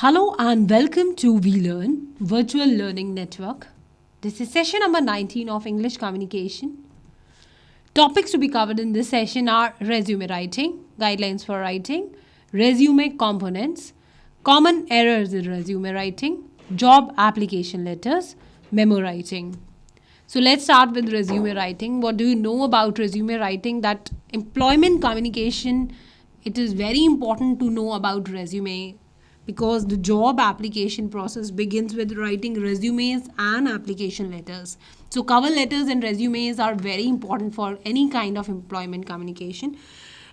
Hello and welcome to WeLearn Virtual Learning Network. This is session number 19 of English Communication. Topics to be covered in this session are resume writing, guidelines for writing, resume components, common errors in resume writing, job application letters, memo writing. So let's start with resume writing. What do you know about resume writing? That employment communication, it is very important to know about resume because the job application process begins with writing resumes and application letters. So cover letters and resumes are very important for any kind of employment communication.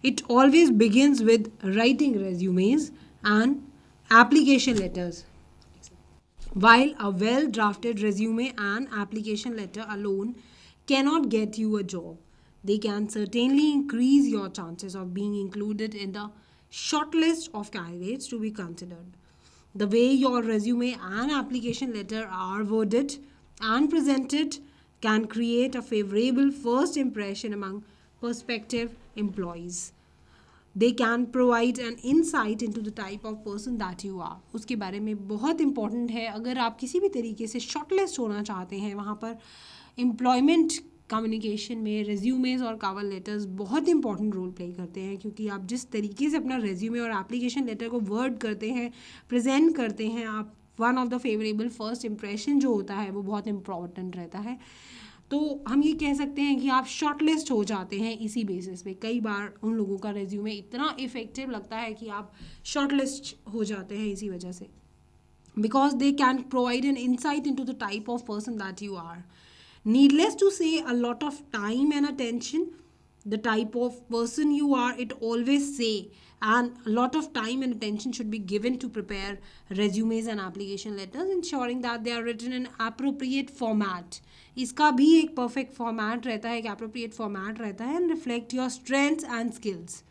It always begins with writing resumes and application letters. While a well drafted resume and application letter alone cannot get you a job, they can certainly increase your chances of being included in the shortlist of candidates to be considered. The way your resume and application letter are worded and presented can create a favorable first impression among prospective employees. They can provide an insight into the type of person that you are. उसके बारे में बहुत important है. अगर आप किसी भी तरीके से shortlist होना चाहते हैं, वहाँ पर employment communication में resumes और cover letters बहुत important role play करते हैं, क्योंकि आप जिस तरीके से अपना resume और application letter को word करते हैं, present करते हैं, आप one of the favorable first impression जो होता है वो बहुत important रहता है. तो हम ये कह सकते हैं कि आप शॉर्टलिस्ट हो जाते हैं इसी बेसिस पे. कई बार उन लोगों का रेज्यूमे इतना इफेक्टिव लगता है कि आप शॉर्टलिस्ट हो जाते हैं इसी वजह से, because they can provide an insight into the type of person that you are. Needless to say, a lot of time and attention, the type of person you are, it always say, and a lot of time and attention should be given to prepare resumes and application letters, ensuring that they are written in appropriate format. इसका भी एक perfect format रहता है, एक appropriate format रहता है, and reflect your strengths and skills.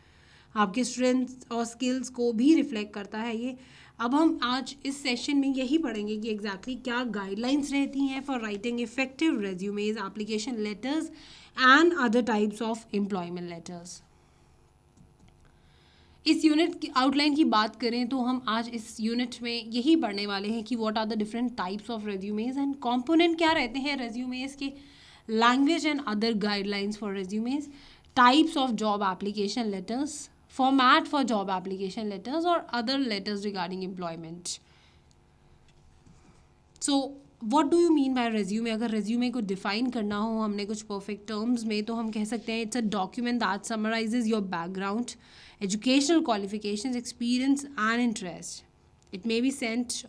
आपके strengths और स्किल्स को भी रिफ्लेक्ट करता है ये. अब हम आज इस सेशन में यही पढ़ेंगे कि एग्जैक्टली क्या गाइडलाइंस रहती हैं for writing effective resumes, application letters and other types of employment letters. इस यूनिट की आउटलाइन की बात करें तो हम आज इस यूनिट में यही पढ़ने वाले हैं कि what are the different types of resumes and component क्या रहते हैं रेज्यूमेज के, language and other guidelines for resumes, types of job application letters, format for job application letters or other letters regarding employment. So what do you mean by resume? अगर resume को define करना हो हमने कुछ perfect terms में, तो हम कह सकते हैं it's a document that summarizes your background, educational qualifications, experience and interest. It may be sent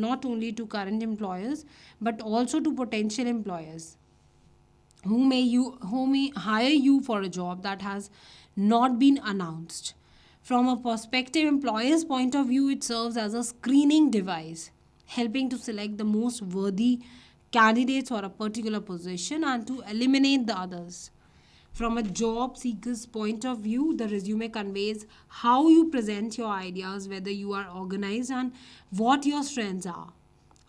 not only to current employers but also to potential employers who may hire you for a job that has not been announced. From a prospective employer's point of view, it serves as a screening device, helping to select the most worthy candidates for a particular position and to eliminate the others. From a job seeker's point of view, the resume conveys how you present your ideas, whether you are organized, and what your strengths are,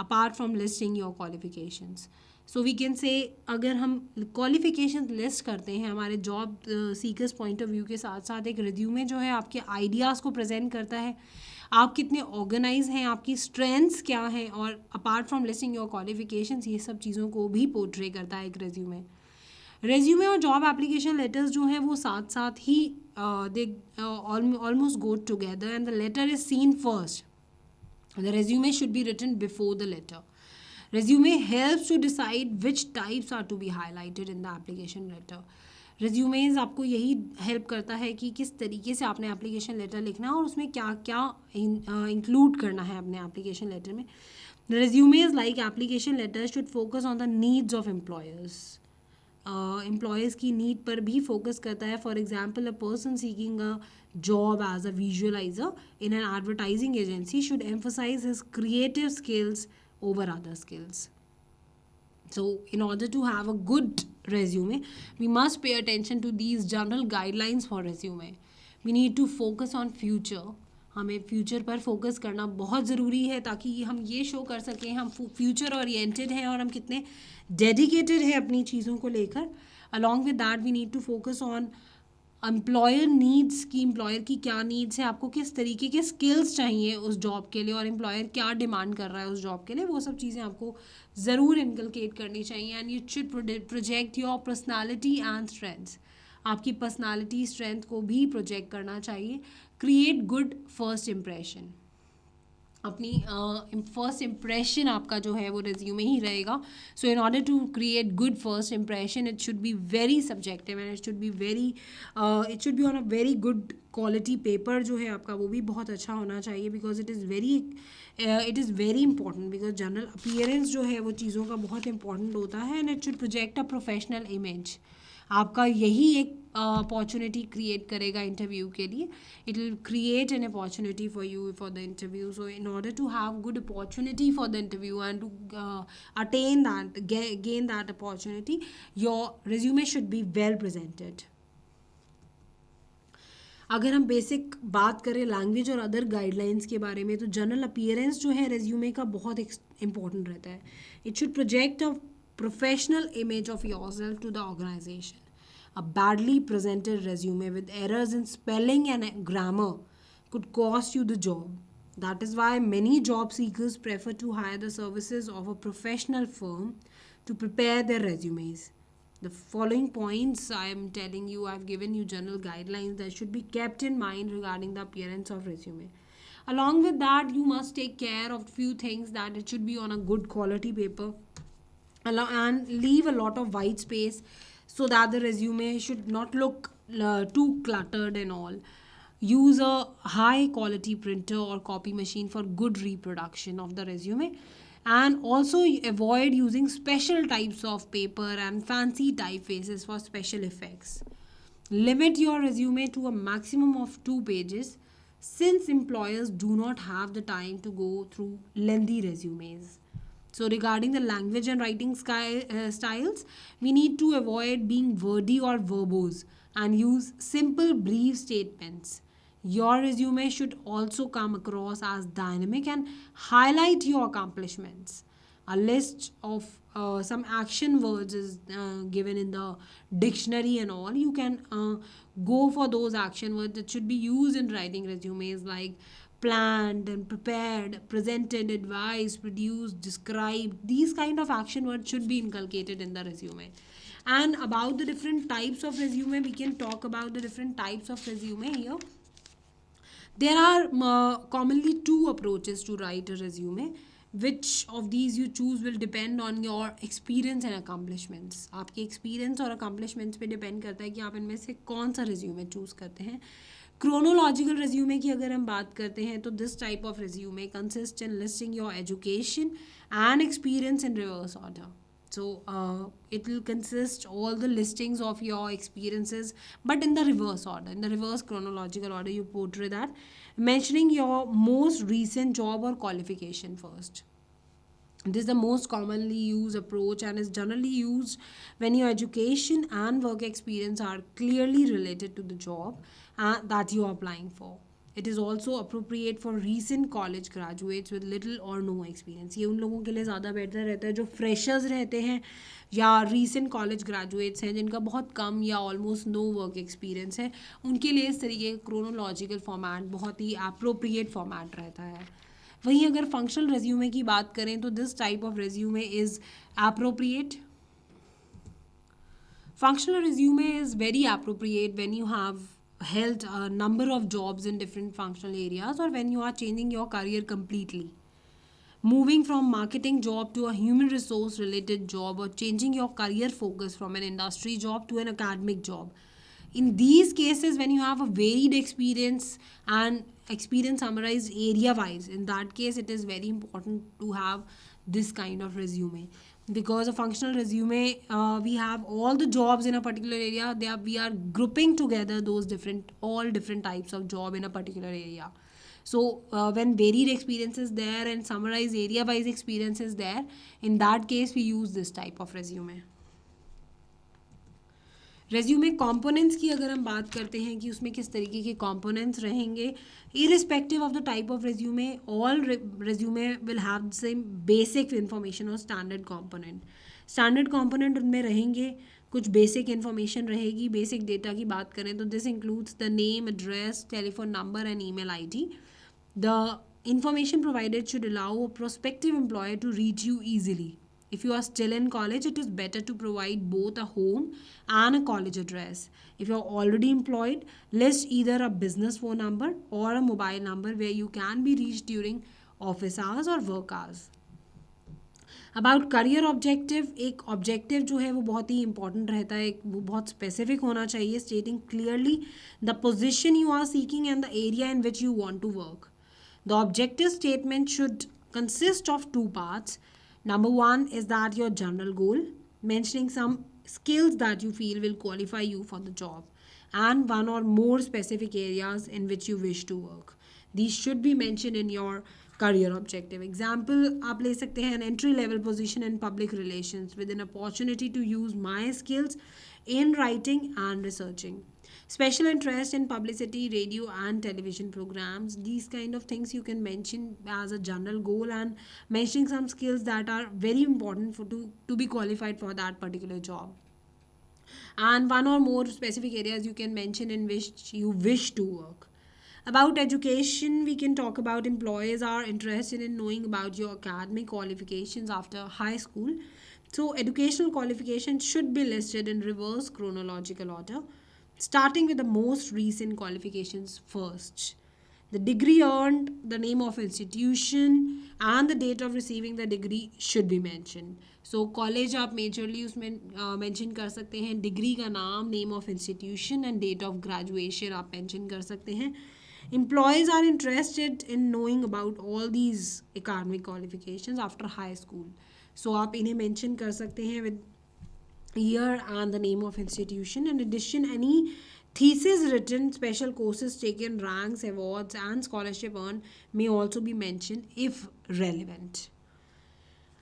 apart from listing your qualifications. So we can say अगर हम qualification list करते हैं हमारे job seekers point of view के साथ साथ, एक resume जो है आपके आइडियाज़ को प्रेजेंट करता है, आप कितने ऑर्गेनाइज हैं, आपकी स्ट्रेंथ्स क्या हैं, और apart from listing your qualifications, ये सब चीज़ों को भी पोर्ट्रे करता है एक रेज्यूमे. रेज्यूमे और जॉब एप्लीकेशन लेटर्स जो हैं वो साथ साथ ही they almost go together and the letter is seen first. The resume should be written before the letter. Resume helps to decide which types are to be highlighted in the application letter. Resumes आपको यही help करता है कि किस तरीके से आपने application letter लिखना है और उसमें क्या क्या इंक्लूड करना है अपने एप्लीकेशन लेटर में. Resumes like application letters should focus on the needs of employers. Employers की नीड पर भी फोकस करता है. For example, a person seeking a job as a visualizer in an advertising agency should emphasize his creative skills over other skills. So in order to have a good resume, we must pay attention to these general guidelines for resume. We need to focus on future. हमें future पर focus करना बहुत ज़रूरी है ताकि हम ये show कर सकें हम फ्यूचर ओरिएंटेड हैं और हम कितने डेडिकेटेड हैं अपनी चीज़ों को लेकर. Along with that we need to focus on employer needs की, एम्प्लॉयर की क्या नीड्स है, आपको किस तरीके के स्किल्स चाहिए उस जॉब के लिए, और एम्प्लॉयर क्या डिमांड कर रहा है उस जॉब के लिए, वो सब चीज़ें आपको ज़रूर इनकलकेट करनी चाहिए. And you should project your personality and strengths. आपकी पर्सनालिटी स्ट्रेंथ को भी प्रोजेक्ट करना चाहिए. Create good first impression. अपनी फर्स्ट इम्प्रेशन आपका जो है वो रिज्यूमे ही रहेगा. So in order to create good first impression it should be very subjective and it should be on a very good quality paper जो है आपका, वो भी बहुत अच्छा होना चाहिए. Because it is very important, because general appearance जो है वो चीज़ों का बहुत इंपॉर्टेंट होता है. And it should project a professional image. आपका यही एक अपॉर्चुनिटी क्रिएट करेगा इंटरव्यू के लिए. It will create an opportunity for you for the interview. So in order to have good opportunity for the interview and to attain that gain that opportunity, your resume should be well presented. अगर हम basic बात करें language और other guidelines के बारे में, तो general appearance जो है रेज्यूमे का बहुत इंपॉर्टेंट रहता है. It should project a professional image of yourself to the organisation. A badly presented resume with errors in spelling and grammar could cost you the job. That is why many job seekers prefer to hire the services of a professional firm to prepare their resumes. The following points I am telling you, I have given you general guidelines that should be kept in mind regarding the appearance of resume. Along with that, you must take care of few things, that it should be on a good quality paper and leave a lot of white space so that the resume should not look too cluttered and all. Use a high quality printer or copy machine for good reproduction of the resume, and also avoid using special types of paper and fancy typefaces for special effects. Limit your resume to a maximum of 2 pages, since employers do not have the time to go through lengthy resumes. So, regarding the language and writing styles, we need to avoid being wordy or verbose and use simple, brief statements. Your resume should also come across as dynamic and highlight your accomplishments. A list of some action words is given in the dictionary and all. You can go for those action words that should be used in writing resumes, like planned and prepared, presented, advised, produced, described. These kind of action words should be inculcated in the resume. And about the different types of resume, we can talk about the different types of resume here. There are commonly two approaches to write a resume. Which of these you choose will depend on your experience and accomplishments. आपके experience और accomplishments पे depend करता है कि आप इनमें से कौन सा resume choose करते हैं. Chronological resume की अगर हम बात करते हैं, तो this type of resume consists in listing your education and experience in reverse order. So it will consist all the listings of your experiences, but in the reverse order, in the reverse chronological order. You portray that, mentioning your most recent job or qualification first. This is the most commonly used approach and is generally used when your education and work experience are clearly related to the job that you are applying for. It is also appropriate for recent college graduates with little or no experience. ये उन लोगों के लिए ज़्यादा बेहतर रहता है जो फ्रेशर्स रहते हैं या recent college graduates हैं जिनका बहुत कम या almost no work experience है. उनके लिए इस तरीके का chronological format बहुत ही appropriate format रहता है. वहीं अगर फंक्शनल रेज्यूमे की बात करें, तो this type of resume is appropriate. Functional resume is very appropriate when you have held a number of jobs in different functional areas, or when you are changing your career completely. Moving from marketing job to a human resource related job, or changing your career focus from an industry job to an academic job. In these cases, when you have a varied experience and experience summarized area wise, in that case it is very important to have this kind of resume. Because a functional resume, we have all the jobs in a particular area. We are grouping together those all different types of job in a particular area. So when varied experience is there and summarized area wise experience is there, in that case we use this type of resume. Resume components की अगर हम बात करते हैं कि उसमें किस तरीके के कंपोनेंट्स रहेंगे, irrespective of the type of resume, all resume will have the same basic information और स्टैंडर्ड कंपोनेंट. स्टैंडर्ड कंपोनेंट उनमें रहेंगे कुछ बेसिक इन्फॉर्मेशन रहेगी. बेसिक डेटा की बात करें तो this includes the name, address, telephone number and email ID. The information provided should allow a prospective employer to reach you easily. If you are still in college, it is better to provide both a home and a college address. If you are already employed, list either a business phone number or a mobile number where you can be reached during office hours or work hours. About career objective, एक objective जो है वो बहुत ही important रहता है, वो बहुत specific होना चाहिए, stating clearly the position you are seeking and the area in which you want to work. The objective statement should consist of two parts. Number one is that your general goal, mentioning some skills that you feel will qualify you for the job, and one or more specific areas in which you wish to work. These should be mentioned in your career objective. Example आप ले सकते हैं, an entry level position in public relations with an opportunity to use my skills in writing and researching. Special interest in publicity, radio and television programs. These kind of things you can mention as a general goal, and mentioning some skills that are very important to be qualified for that particular job. And one or more specific areas you can mention in which you wish to work. About education, we can talk about employers are interested in knowing about your academic qualifications after high school. So educational qualifications should be listed in reverse chronological order, starting with the most recent qualifications first. The degree earned, the name of institution and the date of receiving the degree should be mentioned. So college आप majorly उसमें mention कर सकते हैं, degree का नाम, name of institution and date of graduation आप mention कर सकते हैं. Employees are interested in knowing about all these academic qualifications after high school. So आप इन्हें mention कर सकते हैं with year and the name of institution. In addition, any thesis written, special courses taken, ranks, awards and scholarship earned may also be mentioned if relevant.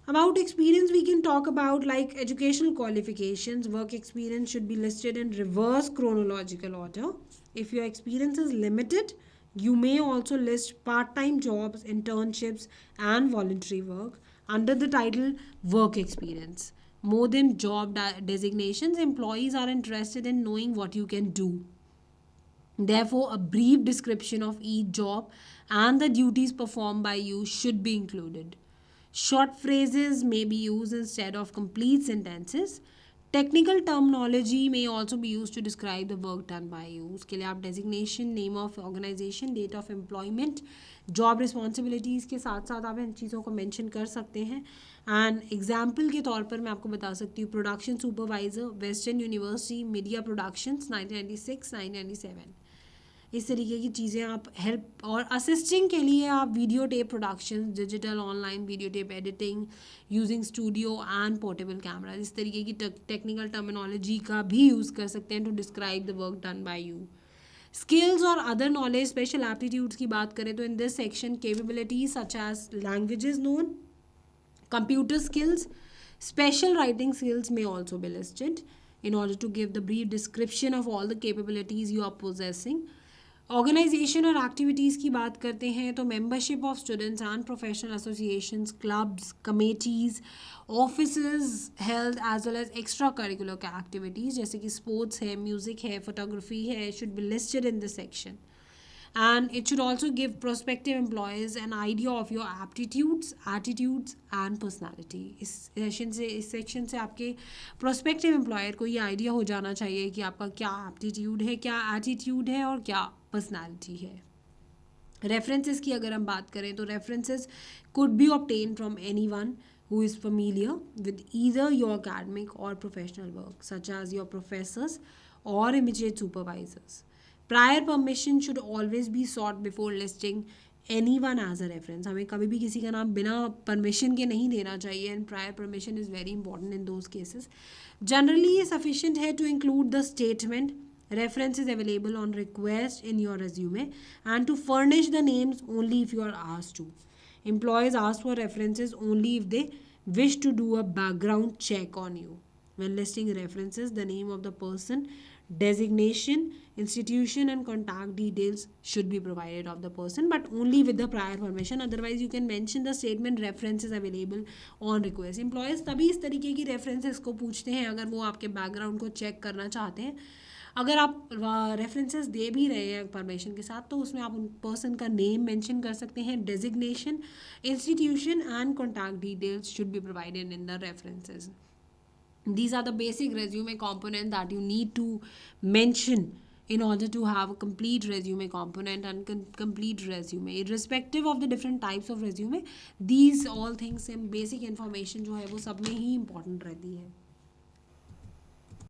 About experience, we can talk about like educational qualifications. Work experience should be listed in reverse chronological order. If your experience is limited, you may also list part-time jobs, internships and voluntary work under the title work experience. More than job designations, employees are interested in knowing what you can do. Therefore, a brief description of each job and the duties performed by you should be included. Short phrases may be used instead of complete sentences. Technical terminology may also be used to describe the work done by you. उसके लिए आप designation, name of organization, date of employment, job responsibilities के साथ साथ आप इन चीज़ों को mention कर सकते हैं. एंड एग्जाम्पल के तौर पर मैं आपको बता सकती हूँ, production supervisor, western university media productions 1996 1997. इस तरीके की चीज़ें आप हेल्प और असिस्टिंग के लिए आप video tape production, digital online video tape editing using studio and portable camera, इस तरीके की टेक्निकल टर्मिनोलॉजी का भी यूज़ कर सकते हैं to describe the work done by you. Skills और अदर नॉलेज, स्पेशल एप्टीट्यूड्स की बात करें तो in this section capabilities such as languages known, computer skills, special writing skills may also be listed in order to give the brief description of all the capabilities you are possessing. Organization और activities की बात करते हैं तो membership of students and professional associations, clubs, committees, offices held as well as extracurricular activities जैसे कि sports है, music है, photography है, should be listed in this section. And it should also give prospective employees an idea of your aptitudes, attitudes and personality. इस section से आपके prospective employer को ये idea हो जाना चाहिए कि आपका क्या aptitude है, क्या attitude है और क्या personality है. References की अगर हम बात करें तो references could be obtained from anyone who is familiar with either your academic or professional work, such as your professors or immediate supervisors. Prior permission should always be sought before listing anyone as a reference. हमें कभी भी किसी का नाम बिना permission के नहीं देना चाहिए, and prior permission is very important in those cases. Generally, sufficient है to include the statement reference is available on request in your resume and to furnish the names only if you are asked to. Employees ask for references only if they wish to do a background check on you. When listing references, the name of the person designation, institution and contact details should be provided of the person, but only with the prior permission. Otherwise you can mention the statement references available on request. Employers तभी इस तरीके की references को पूछते हैं अगर वो आपके background को check करना चाहते हैं. अगर आप रेफरेंसेस दे भी रहे हैं परमिशन के साथ तो उसमें आप उन पर्सन का नेम मेंशन कर सकते हैं. Designation, institution and contact details should be provided in the references. These are the basic resume component that you need to mention in order to have a complete resume component and complete resume. Irrespective of the different types of resume, these all things and basic information जो है वो सब में ही important रहती है.